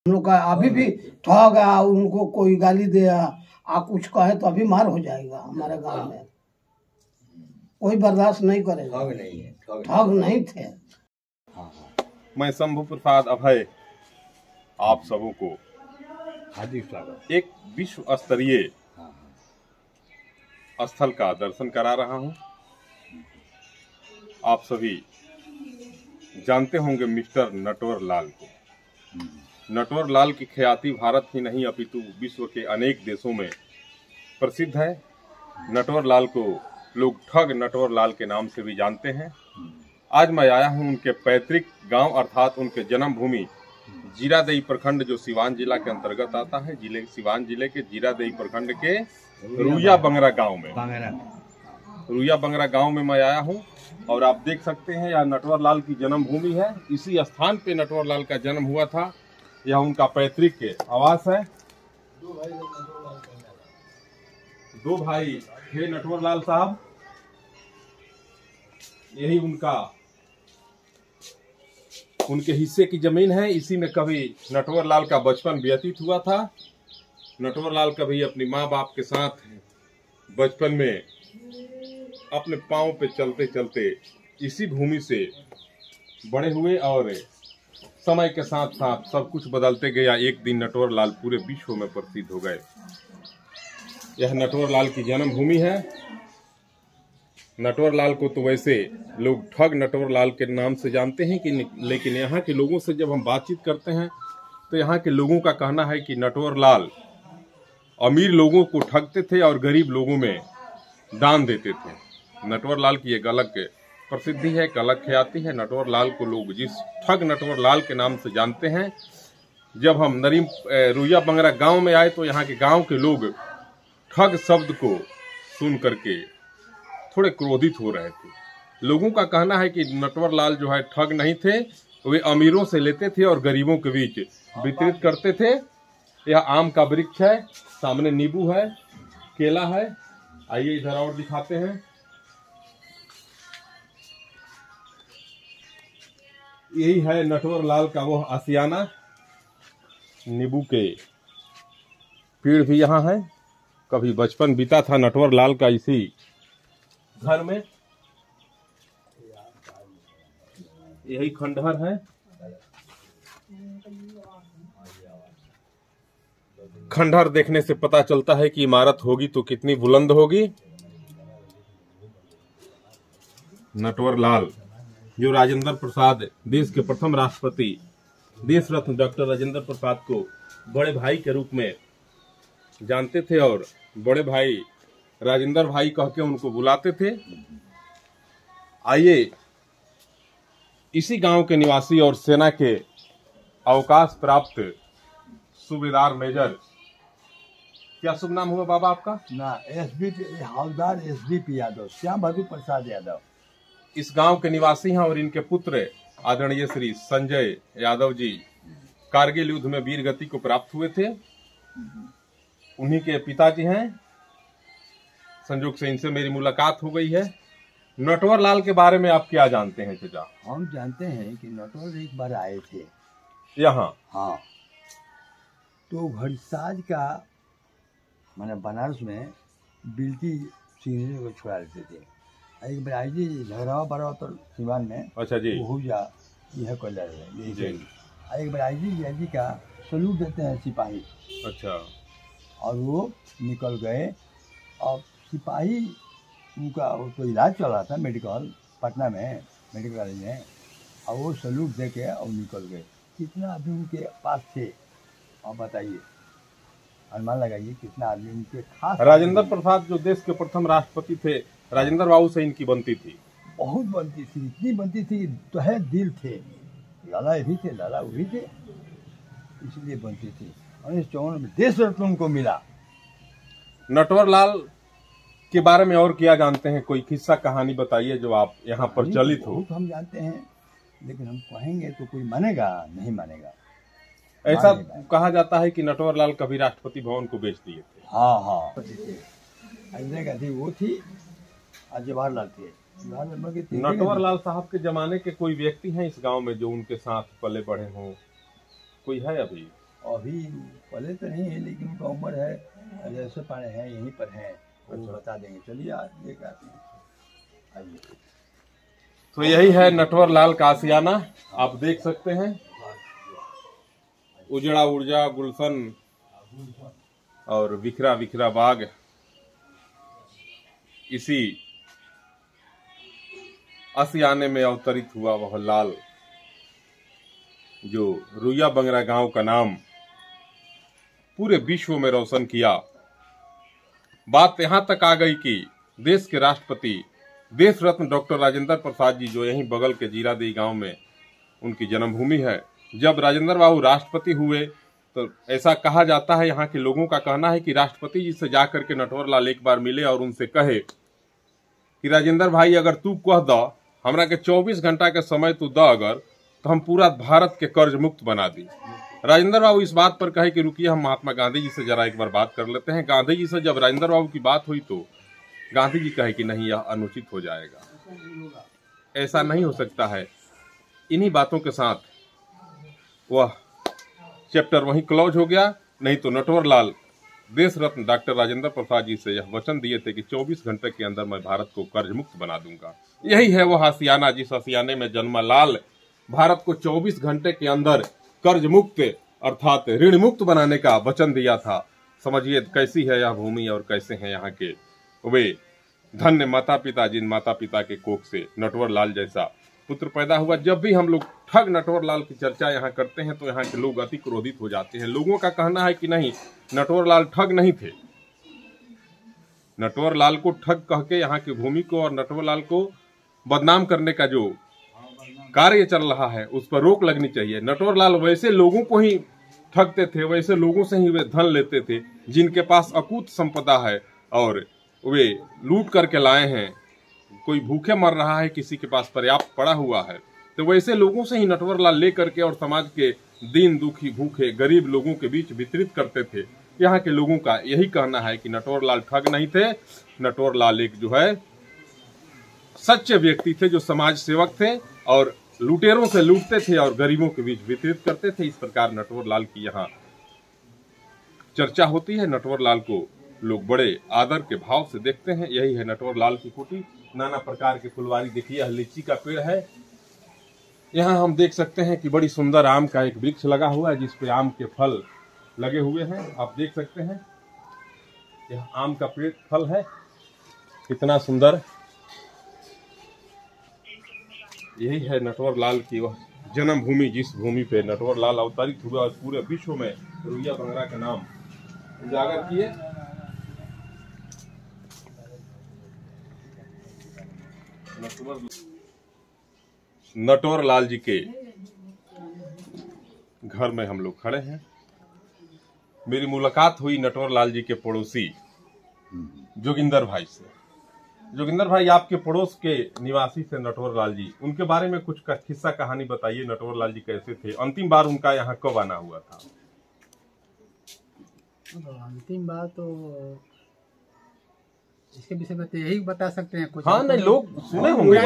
हम लोग का अभी भी ठग आ, उनको कोई गाली दे आ कुछ कहे तो अभी मार हो जाएगा। हमारे गांव में कोई बर्दाश्त नहीं करेगा। ठग नहीं थे। मैं शंभू प्रसाद अभय आप सबों को हार्दिक स्वागत। एक विश्व स्तरीय स्थल का दर्शन करा रहा हूं। आप सभी जानते होंगे मिस्टर नटवर लाल को। नटवर लाल की ख्याति भारत ही नहीं अपितु विश्व के अनेक देशों में प्रसिद्ध है। नटवर लाल को लोग ठग नटवर लाल के नाम से भी जानते हैं। आज मैं आया हूं उनके पैतृक गांव अर्थात उनके जन्मभूमि जीरादेई प्रखंड जो सिवान जिला के अंतर्गत आता है। सिवान जिले के जीरादेई प्रखंड के रुइया बंगरा गांव में रुइया बंगरा गांव में मैं आया हूं और आप देख सकते हैं यह नटवर लाल की जन्मभूमि है। इसी स्थान पे नटवर लाल का जन्म हुआ था। यह उनका पैतृक आवास है। दो भाई थे नटवर लाल साहब। यही उनके हिस्से की जमीन है। इसी में कभी नटवर लाल का बचपन व्यतीत हुआ था। नटवर लाल कभी अपनी माँ बाप के साथ बचपन में अपने पांव पे चलते चलते इसी भूमि से बड़े हुए और समय के साथ साथ सब कुछ बदलते गया। एक दिन नटवर लाल पूरे विश्व में प्रसिद्ध हो गए। यह नटवर लाल की जन्मभूमि है। नटवर लाल को तो वैसे लोग ठग नटवर लाल के नाम से जानते हैं कि लेकिन यहाँ के लोगों से जब हम बातचीत करते हैं तो यहाँ के लोगों का कहना है कि नटवर लाल अमीर लोगों को ठगते थे और गरीब लोगों में दान देते थे। नटवर लाल की एक अलग प्रसिद्धि है, एक अलग ख्याति है। नटवर लाल को लोग जिस ठग नटवर लाल के नाम से जानते हैं। जब हम रुइया बंगरा गांव में आए तो यहाँ के गांव के लोग ठग शब्द को सुन करके थोड़े क्रोधित हो रहे थे। लोगों का कहना है कि नटवर लाल जो है ठग नहीं थे, वे अमीरों से लेते थे और गरीबों के बीच वितरित करते थे। यह आम का वृक्ष है, सामने नींबू है, केला है। आइए इधर और दिखाते हैं। यही है नटवर लाल का वो आशियाना। नींबू के पेड़ भी यहाँ है। कभी बचपन बीता था नटवर लाल का इसी घर में। यही खंडहर है। खंडहर देखने से पता चलता है कि इमारत होगी तो कितनी बुलंद होगी। नटवर लाल जो राजेंद्र प्रसाद देश के प्रथम राष्ट्रपति देश रत्न डॉक्टर राजेंद्र प्रसाद को बड़े भाई के रूप में जानते थे और बड़े भाई राजेंद्र भाई कह के उनको बुलाते थे। आइए इसी गांव के निवासी और सेना के अवकाश प्राप्त सूबेदार मेजर, क्या शुभ नाम हुआ बाबा आपका? ना हवलदार एसबीपी यादव, श्याम बहादुर प्रसाद यादव। इस गांव के निवासी हैं और इनके पुत्र आदरणीय श्री संजय यादव जी कारगिल युद्ध में वीर गति को प्राप्त हुए थे। उन्हीं के पिताजी हैं। संयोग से इनसे मेरी मुलाकात हो गई है। नटवर लाल के बारे में आप क्या जानते हैं चाचा? हम जानते हैं कि नटवर एक बार आए थे यहाँ। हाँ, तो घड़साज का मैंने बनारस में बिल्टी सीने को छुड़ा लेते थे। एक बार आई जी झगड़ा बड़ा तो सिवान में। अच्छा जी। हो जा यह कर रहे जी। एक बार आई जी का सलूट देते हैं सिपाही। अच्छा। और वो निकल गए। और सिपाही उनका तो इलाज चल रहा था मेडिकल पटना में, मेडिकल कॉलेज में, और वो सलूट दे के और निकल गए। कितना आदमी उनके पास थे आप बताइए, अनुमान लगाइए कितना आदमी उनके खास। राजेंद्र प्रसाद जो देश के प्रथम राष्ट्रपति थे, राजेंद्र बाबू से इनकी बनती थी। बहुत बनती थी, इतनी बनती थी तो है दिल थे। लाला भी थे, लाला वो भी थे, इसलिए बनती थी। 1954 में देश रत्न उनको मिला। नटवर लाल के बारे में और क्या जानते हैं? कोई किस्सा कहानी बताइए जो आप यहाँ प्रचलित हो। हम जानते हैं लेकिन हम कहेंगे तो कोई मानेगा नहीं मानेगा। ऐसा कहा जाता है कि नटवर लाल कभी राष्ट्रपति भवन को बेच दिए थे। हाँ, इंदिरा गांधी वो थी और जवाहरलाल थे। नटवर लाल साहब के जमाने के कोई व्यक्ति हैं इस गांव में जो उनके साथ पले बढ़े हों? कोई है अभी? अभी पहले तो नहीं है, लेकिन उनका उम्र है, जैसे पाने हैं यहीं पर हैं, वो बता देंगे। चलिए आज लेकर आते हैं, आइए। तो यही है नटवर लाल का आशियाना, आप देख सकते हैं। उजड़ा उर्जा गुलशन और बिखरा बिखरा बाग, इसी आशियाने में अवतरित हुआ वह लाल जो रुइया बंगरा गांव का नाम पूरे विश्व में रोशन किया। बात यहां तक आ गई कि देश के राष्ट्रपति, देश रत्न डॉक्टर राजेंद्र प्रसाद जी, जो यहीं बगल के जीरादेई गांव में उनकी जन्मभूमि है, जब राजेंद्र बाबू राष्ट्रपति हुए तो ऐसा कहा जाता है, यहाँ के लोगों का कहना है कि राष्ट्रपति जी से जाकर के नटवर लाल एक बार मिले और उनसे कहे कि राजेंद्र भाई, अगर तू कह द हमरा के 24 घंटा के समय तू द अगर, तो हम पूरा भारत के कर्ज मुक्त बना दी। राजेंद्र बाबू इस बात पर कहे कि रुकिए, हम महात्मा गांधी जी से जरा एक बार बात कर लेते हैं। गांधी जी से जब राजेंद्र बाबू की बात हुई तो गांधी जी कहे कि नहीं, यह अनुचित हो जाएगा, ऐसा नहीं हो सकता है। इन्हीं बातों के साथ वह चैप्टर वहीं क्लोज हो गया। नहीं तो नटवर लाल देश रत्न डॉक्टर राजेंद्र प्रसाद जी से यह वचन दिए थे कि 24 घंटे के अंदर मैं भारत को कर्ज मुक्त बना दूंगा। यही है वह आशियाना, जिस आशियाने में जन्मा लाल भारत को 24 घंटे के अंदर कर्ज मुक्त अर्थात ऋण मुक्त बनाने का वचन दिया था। समझिए कैसी है यह भूमि और कैसे हैं यहाँ के वे धन्य माता पिता, जिन माता पिता के कोख से नटवर लाल जैसा पुत्र पैदा हुआ। जब भी हम लोग ठग नटवर लाल की चर्चा यहाँ करते हैं तो यहाँ के लोग अति क्रोधित हो जाते हैं। लोगों का कहना है कि नहीं, नटवर लाल ठग नहीं थे। नटवर लाल को ठग कह के यहाँ की भूमि को और नटवर लाल को बदनाम करने का जो कार्य चल रहा है उस पर रोक लगनी चाहिए। नटवर लाल वैसे लोगों को ही ठगते थे, वैसे लोगों से ही वे धन लेते थे जिनके पास अकूत संपदा है और वे लूट करके लाए हैं। कोई भूखे मर रहा है, किसी के पास पर्याप्त पड़ा हुआ है, तो वैसे लोगों से ही नटवर लाल ले करके और समाज के दीन दुखी भूखे गरीब लोगों के बीच वितरित करते थे। यहाँ के लोगों का यही कहना है कि नटवर लाल ठग नहीं थे, नटवर लाल एक जो है सच्चे व्यक्ति थे, जो समाज सेवक थे और लुटेरों से लूटते थे और गरीबों के बीच वितरित करते थे। इस प्रकार नटवर लाल की यहाँ चर्चा होती है। नटवर लाल को लोग बड़े आदर के भाव से देखते हैं। यही है नटवर लाल की कुटी। नाना प्रकार की फुलवारी देखिए, यह लीची का पेड़ है। यहाँ हम देख सकते हैं कि बड़ी सुंदर आम का एक वृक्ष लगा हुआ है जिसपे आम के फल लगे हुए हैं। आप देख सकते हैं यह आम का पेड़ फल है, कितना सुंदर। यही है नटवर लाल की वह जन्मभूमि, जिस भूमि पे नटवर लाल अवतरित हुआ और पूरे विश्व में रुइया बंगरा का नाम उजागर किए। नटवर लाल जी के घर में हम लोग खड़े हैं। मेरी मुलाकात हुई नटवर लाल जी के पड़ोसी जोगिंदर भाई से। जोगिंदर भाई, आपके पड़ोस के निवासी से नटवर लाल जी, उनके बारे में कुछ किस्सा कहानी बताइए। नटवर लाल जी कैसे थे? अंतिम बार उनका यहाँ कब आना हुआ था? अंतिम बार तो इसके विषय में तो यही बता सकते हैं कुछ। हाँ, नहीं, लोग सुने होंगे,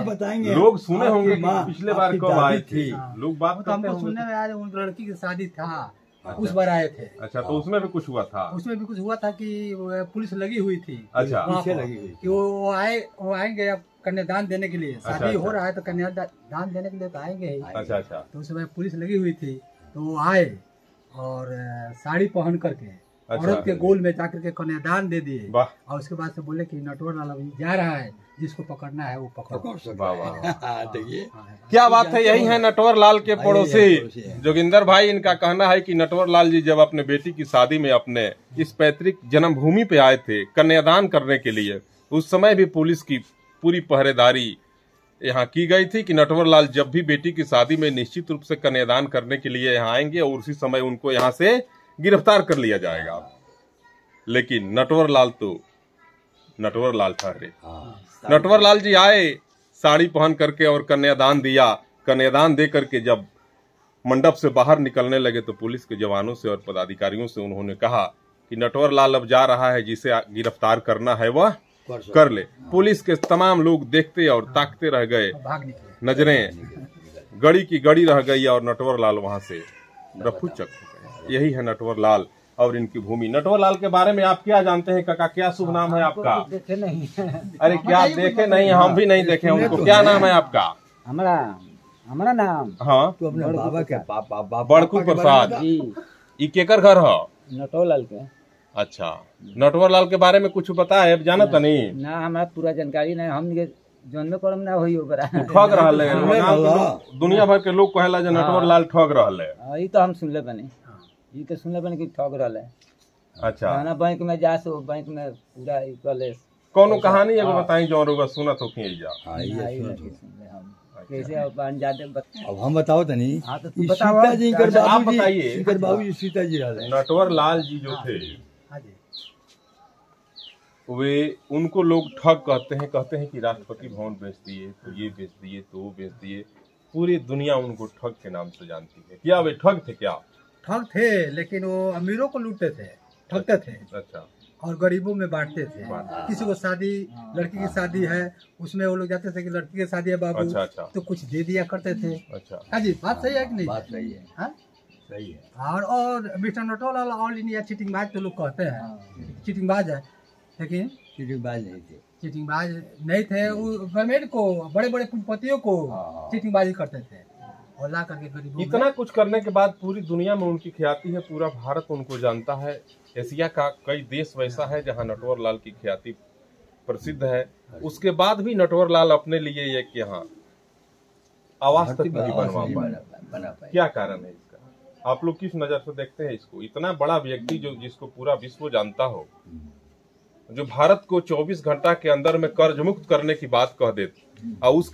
बताएंगे, लोग सुने होंगे पिछले बार कब आए थे। लोग बात तो हमको सुनने में आया, उन लड़की की शादी था, उस बार आए थे। अच्छा, तो उसमें भी कुछ हुआ था? उसमें भी कुछ हुआ था कि पुलिस लगी हुई थी। अच्छा, पीछे लगी हुई कि वो आएंगे अब कन्यादान देने के लिए। शादी हो रहा है तो कन्यादान देने के लिए तो आएंगे ही। अच्छा अच्छा। तो उस समय पुलिस लगी हुई थी, तो वो आए और साड़ी पहन करके औरत के गोल में जाकर के कन्यादान दे दिए। और उसके बाद से बोले कि नटवर लाल अभी जा रहा है, जिसको पकड़ना है वो पकड़। देखिए क्या बात है। यही है नटवर लाल के पड़ोसी जोगिंदर भाई। इनका कहना है कि नटवर लाल जी जब अपने बेटी की शादी में अपने इस पैतृक जन्मभूमि पे आए थे कन्यादान करने के लिए, उस समय भी पुलिस की पूरी पहरेदारी यहाँ की गई थी कि नटवर लाल जब भी बेटी की शादी में निश्चित रूप से कन्यादान करने के लिए यहाँ आएंगे और उसी समय उनको यहाँ से गिरफ्तार कर लिया जाएगा। लेकिन नटवर लाल तो नटवर लाल ठहरे। नटवर लाल जी आए, साड़ी पहन करके और कन्यादान दिया। कन्यादान दे करके जब मंडप से बाहर निकलने लगे तो पुलिस के जवानों से और पदाधिकारियों से उन्होंने कहा कि नटवर लाल अब जा रहा है, जिसे गिरफ्तार करना है वह कर ले। पुलिस के तमाम लोग देखते और ताकते रह गए, नजरें गड़ी की गड़ी रह गई और नटवर लाल वहां से रफू चक्र। यही है नटवर लाल और इनकी भूमि। नटवर लाल के बारे में आप क्या जानते हैं काका? क्या शुभ नाम है आपका? देखे नहीं। अरे क्या देखे नहीं? हम भी नहीं देखे उनको। क्या नाम है आपका? हमारा नाम हाँ, तो अपने बाबा के बड़कू प्रसाद। ई केकर घर है? नटवर लाल के। अच्छा, नटवर लाल के बारे में कुछ पता है? जानत नहीं ना, हमारा पूरा जानकारी नहीं। हम जन्म करम ना होई ओकरा। ठग रहले दुनिया भर के लोग कहेला जे नटवर लाल ठग रहले। ई तो हम सुनले बनी, ई तो सुनले बनी कि ठग रहले। अच्छा, खाना बैंक में जा सो बैंक में पूरा ई कले कौनो कहानी एगो बताई जो रोगा सुनत हो के जा। कैसे अपन जाते अब हम बताओ तनी। हां तो तू ई बताओ। सीता जी कर आप बाबूजी, बताइए। इनकर बाबूजी सीता जी रहले। नटवर लाल जी जो थे हां जी, वे उनको लोग ठग कहते हैं कि राष्ट्रपति भवन बेच दिए, तो ये बेच दिए, तो वो बेच दिए। पूरी दुनिया उनको ठग के नाम से जानती है। क्या वे ठग थे? क्या ठग थे, लेकिन वो अमीरों को लूटते थे, ठगते थे अच्छा, और गरीबों में बांटते थे। किसी को शादी, लड़की की शादी है, उसमें वो लोग जाते थे कि लड़की की शादी है बाबू, अच्छा अच्छा तो कुछ दे दिया करते थे। अच्छा, हाँ जी, बात सही है कि नहीं? बात सही है, हाँ? सही है। और मिस्टर नटवरलाल ऑल इंडिया चीटिंगबाज तो लोग कहते हैं, चीटिंगबाज है, लेकिन चीटिंगबाज नहीं थे। चीटिंगबाज नहीं थे। वो गवर्नमेंट को, बड़े बड़े पूंजीपतियों को चीटिंगबाजी करते थे और ला करके गरीबों इतना कुछ करने के बाद पूरी दुनिया में उनकी ख्याति है। पूरा भारत उनको जानता है। एशिया का कई देश वैसा है जहां नटवर लाल की ख्याति प्रसिद्ध है। उसके बाद भी नटवर लाल अपने लिए एक यहाँ आवास तक नहीं बनवा पाए। क्या कारण है इसका? आप लोग किस नजर से देखते हैं इसको? इतना बड़ा व्यक्ति जो जिसको पूरा विश्व जानता हो, जो भारत को 24 घंटा के अंदर में कर्ज मुक्त करने की बात कह देते, और उस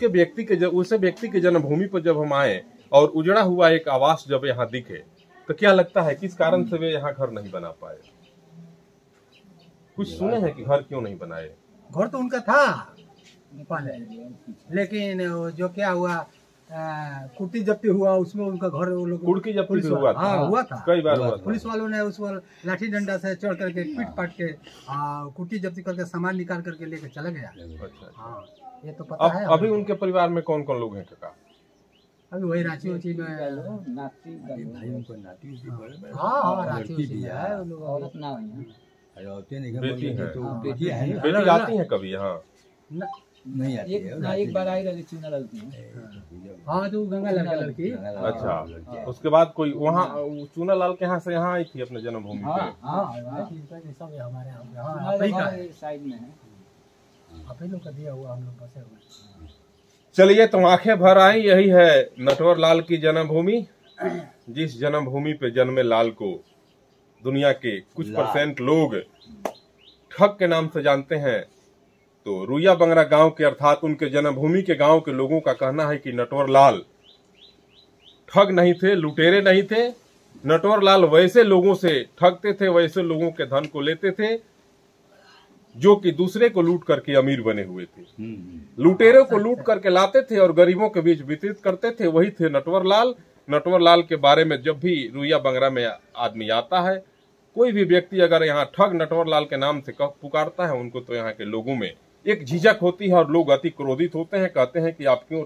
व्यक्ति के जन्मभूमि पर जब हम आए और उजड़ा हुआ एक आवास जब यहाँ दिखे, तो क्या लगता है किस कारण से वे यहाँ घर नहीं बना पाए? कुछ सुने हैं कि घर क्यों नहीं बनाए? घर तो उनका था पहले, लेकिन जो क्या हुआ, कुर्की जब्ती हुआ, उसमें उनका घर वो लोग कुर्की जब्ती हुआ था। हाँ, हुआ था, कई बार हुआ था। पुलिस वालों ने उस पर लाठी डंडा से चढ़ करके पीट पाट के कुर्की जब्ती करके सामान निकाल करके लेके चला गया। अच्छा, हाँ, ये तो पता है। अभी उनके परिवार में कौन कौन लोग हैं काका? अभी वही रांची उची में भाई उनको नाती उसी बड़े हाँ रांची लड़की उची भी में है। है, वो लोग औरत ना हुई हैं। अरे औरतें नहीं बेटी है। तो हाँ, बेटी है ना? बेटी आती है कभी यहाँ? नहीं आती है। एक बार आई रही चूना लड़की। हाँ, जो गंगा लाल की लड़की। अच्छा, उसके बाद कोई वहाँ चूना लाल के यहाँ से यहाँ आई थी अपने जन्मभूमि पे? सब हमारे यहाँ साइड में है, आप ही लोग का दिया हुआ, हम लोग बसे हुए। चलिए, तो आंखें भर आई। यही है नटवर लाल की जन्मभूमि। जिस जन्मभूमि पे जन्मे लाल को दुनिया के कुछ % लोग ठग के नाम से जानते हैं, तो रुइया बंगरा गांव के अर्थात उनके जन्मभूमि के गांव के लोगों का कहना है कि नटवर लाल ठग नहीं थे, लुटेरे नहीं थे। नटवर लाल वैसे लोगों से ठगते थे, वैसे लोगों के धन को लेते थे जो कि दूसरे को लूट करके अमीर बने हुए थे। लुटेरों को लूट करके लाते थे और गरीबों के बीच वितरित करते थे। वही थे नटवर लाल। नटवर लाल के बारे में जब भी रुइया बंगरा में आदमी आता है, कोई भी व्यक्ति अगर यहाँ ठग नटवर लाल के नाम से पुकारता है, उनको तो यहाँ के लोगों में एक झिझक होती है और लोग अति क्रोधित होते हैं। कहते हैं कि आप क्यों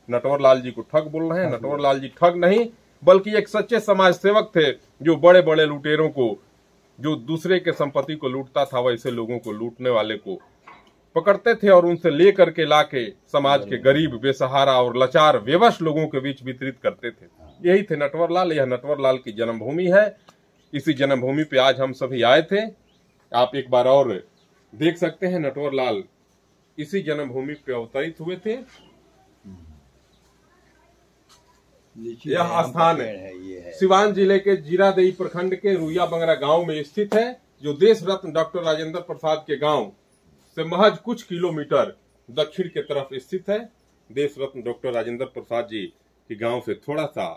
नटवर लाल जी को ठग बोल रहे हैं? नटवर लाल जी ठग नहीं, बल्कि एक सच्चे समाज सेवक थे, जो बड़े बड़े लुटेरों को, जो दूसरे के संपत्ति को लूटता था, वैसे लोगों को, लूटने वाले को पकड़ते थे और उनसे ले करके लाके समाज के गरीब, बेसहारा और लाचार, बेबस लोगों के बीच वितरित करते थे। यही थे नटवर लाल। यह नटवर लाल की जन्मभूमि है। इसी जन्मभूमि पे आज हम सभी आए थे। आप एक बार और देख सकते हैं, नटवर लाल इसी जन्मभूमि पे अवतरित हुए थे। यह स्थान सिवान जिले के जीरादेई प्रखंड के रुइया बंगरा गांव में स्थित है, जो देश रत्न डॉक्टर राजेंद्र प्रसाद के गांव से महज कुछ किलोमीटर दक्षिण के तरफ स्थित है। देश रत्न डॉक्टर राजेंद्र प्रसाद जी के गांव से थोड़ा सा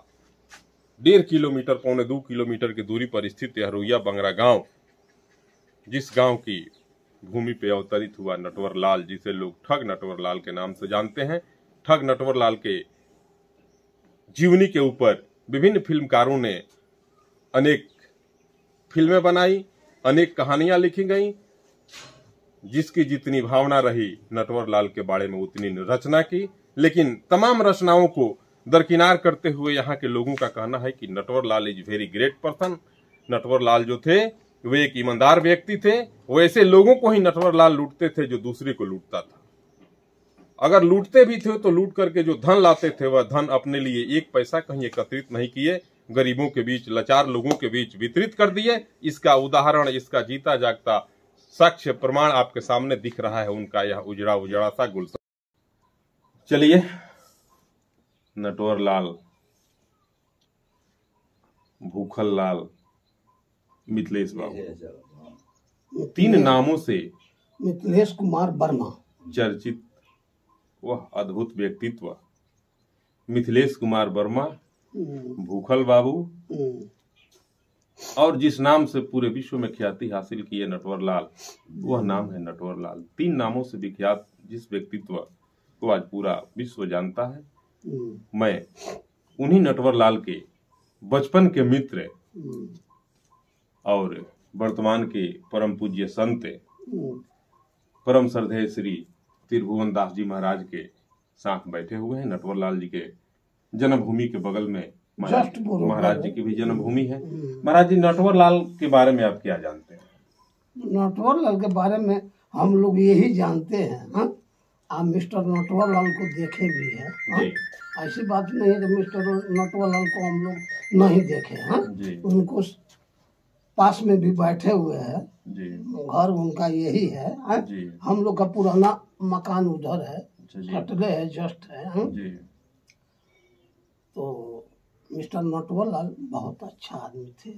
1.5 किलोमीटर, 1.25 किलोमीटर की दूरी पर स्थित यह रुइया बंगरा गांव, जिस गांव की भूमि पे अवतरित हुआ नटवर लाल, जिसे लोग ठग नटवर लाल के नाम से जानते हैं। ठग नटवर लाल के जीवनी के ऊपर विभिन्न फिल्मकारों ने अनेक फिल्में बनाई, अनेक कहानियां लिखी गई। जिसकी जितनी भावना रही, नटवर लाल के बारे में उतनी रचना की, लेकिन तमाम रचनाओं को दरकिनार करते हुए यहाँ के लोगों का कहना है कि Natwar Lal is very great person. Natwar Lal जो थे वे एक ईमानदार व्यक्ति थे। वैसे लोगों को ही नटवर लाल लूटते थे जो दूसरे को लूटता था। अगर लूटते भी थे तो लूट करके जो धन लाते थे वह धन अपने लिए एक पैसा कहीं एकत्रित नहीं किए, गरीबों के बीच, लाचार लोगों के बीच वितरित कर दिए। इसका उदाहरण, इसका जीता जागता साक्ष्य प्रमाण आपके सामने दिख रहा है उनका यह उजड़ा उजड़ा सा गुलशन। चलिए, नटवर लाल, भूखल लाल, मिथिलेश बाबू, 3 नामों से मिथिलेश कुमार वर्मा चर्चित वह अद्भुत व्यक्तित्व मिथिलेश कुमार वर्मा, भूखल बाबू और जिस नाम से पूरे विश्व में ख्याति हासिल की है नटवर लाल, वह नाम है नटवर लाल। 3 नामों से विख्यात जिस व्यक्तित्व को आज पूरा विश्व जानता है, मैं उन्हीं नटवर लाल के बचपन के मित्र और वर्तमान के परम पूज्य संत परम श्रद्धेय श्री त्रिभुवन दास जी महाराज के साथ बैठे हुए हैं। नटवर लाल जी के जन्मभूमि के बगल में महाराज जी की भी जन्मभूमि है। महाराज जी, नटवर लाल के बारे में आप क्या जानते हैं? नटवर लाल के बारे में हम लोग यही जानते हैं, आप मिस्टर नटवर लाल को देखे भी हैं। ऐसी बात नहीं है कि मिस्टर नटवर लाल को हम लोग नहीं देखे। उनको पास में भी बैठे हुए हैं, घर उनका यही है। हम लोग का पुराना मकान उधर है, हटले है, जस्ट है। तो मिस्टर नटवर लाल बहुत अच्छा आदमी थे।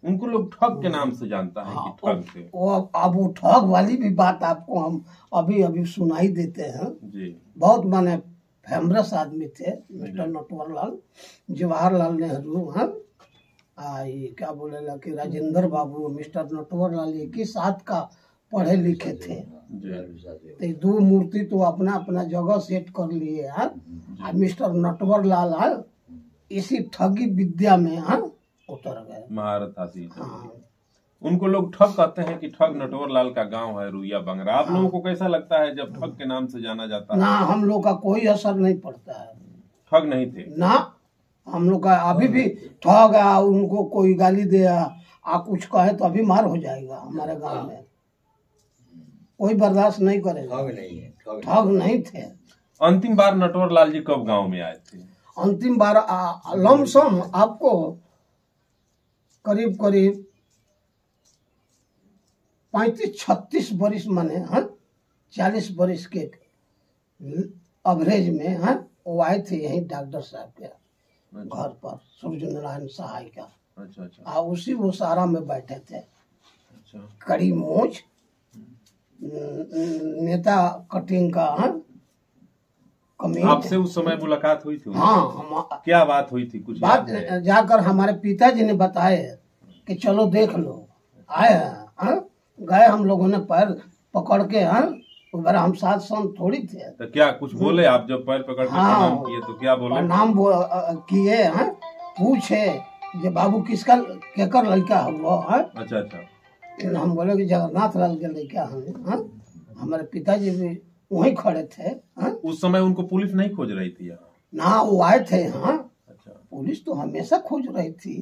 उनको लोग ठग के नाम से जानता है कि ठग थे। अब वो ठग वाली भी बात आपको हम अभी अभी सुनाई देते हैं। बहुत माने फेमस आदमी थे मिस्टर नटवर लाल। जवाहरलाल नेहरू, ये क्या बोलेला कि राजेंद्र बाबू, मिस्टर नटवर लाल एक ही साथ का पढ़े लिखे थे। तो 2 मूर्ति तो अपना अपना जगह सेट कर लिए। मिस्टर नटवर लाल इसी ठगी विद्या में उतर गए, महारत हासिल। उनको लोग ठग कहते हैं कि ठग नटवर लाल का गांव है रुइया बंगरा। आप लोगों को कैसा लगता है जब ठग के नाम से जाना जाता है? ना, हम लोग का कोई असर नहीं पड़ता है। ठग नहीं थे ना, हम लोग का अभी भी ठग उनको कोई गाली दे कुछ कहे तो अभी मार हो जाएगा। हमारे गांव में कोई बर्दाश्त नहीं करेगा। ठग नहीं थे। अंतिम बार नटवर लाल जी कब गांव में आए थे? अंतिम बार लमसम आपको करीब करीब 35-36 बरिस माने 40 बरिस के एवरेज में वो आए थे यही डॉक्टर साहब के घर पर, सूर्य नारायण सहाय का। अच्छा। उसी वो सारा में बैठे थे। अच्छा। कड़ी मोछ, नेता कटिंग का। आपसे उस समय मुलाकात हुई थी? हाँ। क्या बात हुई थी? कुछ बात जाकर हमारे पिताजी ने बताए कि चलो देख लो। आए हैं, गए, हम लोगों ने पैर पकड़ के उधर हम साथ संग थोड़ी थे। तो क्या कुछ बोले आप जब पैर पकड़ के प्रणाम किए तो क्या बोले? प्रणाम किए, पूछे जे बाबू किसका केकर लड़का हुआ है। अच्छा। हम बोले कि जगन्नाथ लाल के लड़का है। हमारे पिताजी भी वहीं खड़े थे। उस समय उनको पुलिस नहीं खोज रही थी? ना, वो आए थे। अच्छा। पुलिस तो हमेशा खोज रही थी।